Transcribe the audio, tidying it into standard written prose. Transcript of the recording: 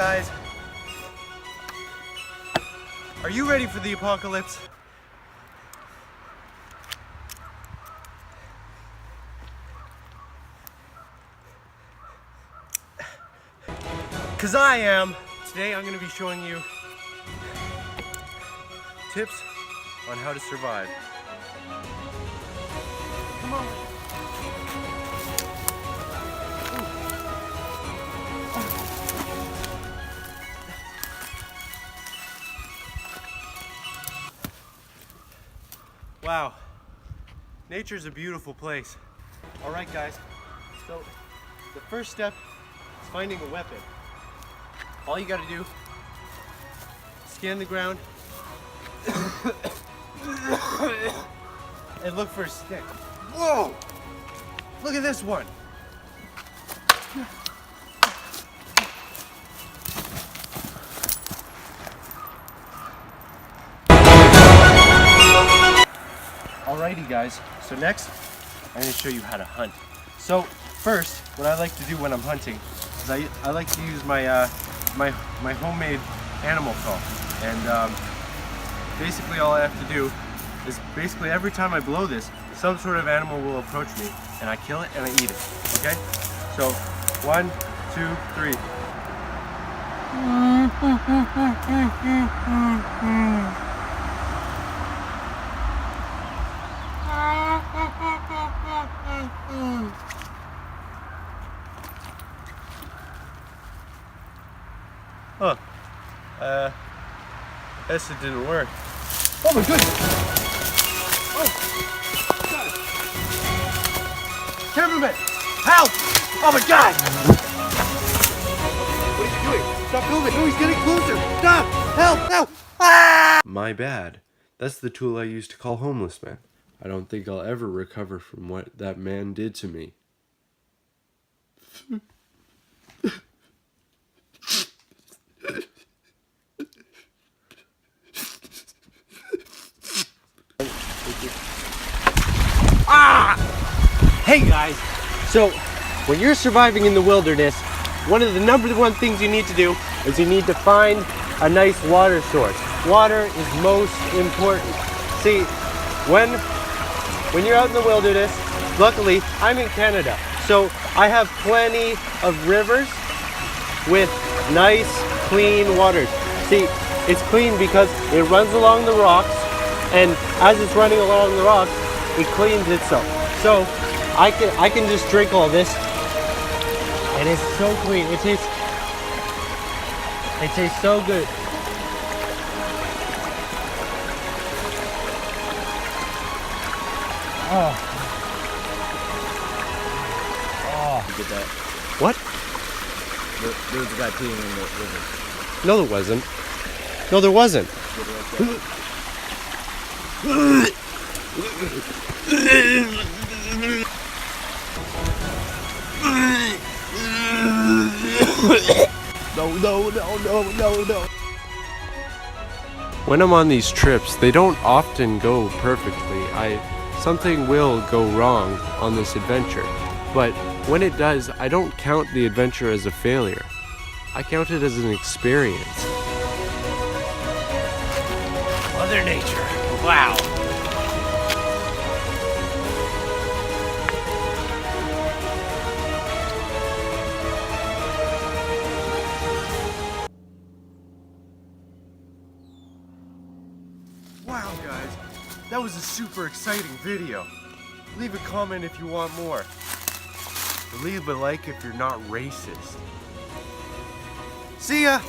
guys. Are you ready for the apocalypse? Cause I am. Today I'm gonna be showing you tips on how to survive. Come on. Wow, nature's a beautiful place. All right, guys, so the first step is finding a weapon. All you gotta do, scan the ground and look for a stick. Whoa, look at this one. Alrighty guys, so next I'm going to show you how to hunt. So first, what I like to do when I'm hunting is I like to use my my homemade animal call. And basically all I have to do is basically every time I blow this, some sort of animal will approach me and I kill it and I eat it. Okay? So 1, 2, 3. Huh. Guess it didn't work. Oh my goodness! Oh! God. Cameraman! Help! Oh my God! What are you doing? Stop filming! No, he's getting closer! Stop! Help! Help! Ah! My bad. That's the tool I use to call homeless man. I don't think I'll ever recover from what that man did to me. Ah! Hey guys! So, when you're surviving in the wilderness, one of the #1 things you need to do is you need to find a nice water source. Water is most important. See, when you're out in the wilderness, luckily I'm in Canada, so I have plenty of rivers with nice, clean waters. See, it's clean because it runs along the rocks, and as it's running along the rocks, it cleans itself. So I can just drink all this, and it's so clean. It tastes so good. Oh. You get that? What? There was a guy peeing in the river. No, there wasn't. No, there wasn't. No. When I'm on these trips, they don't often go perfectly. Something will go wrong on this adventure. But when it does, I don't count the adventure as a failure. I count it as an experience. Mother Nature. Wow. Wow, guys. That was a super exciting video. Leave a comment if you want more. Leave a like if you're not racist. See ya!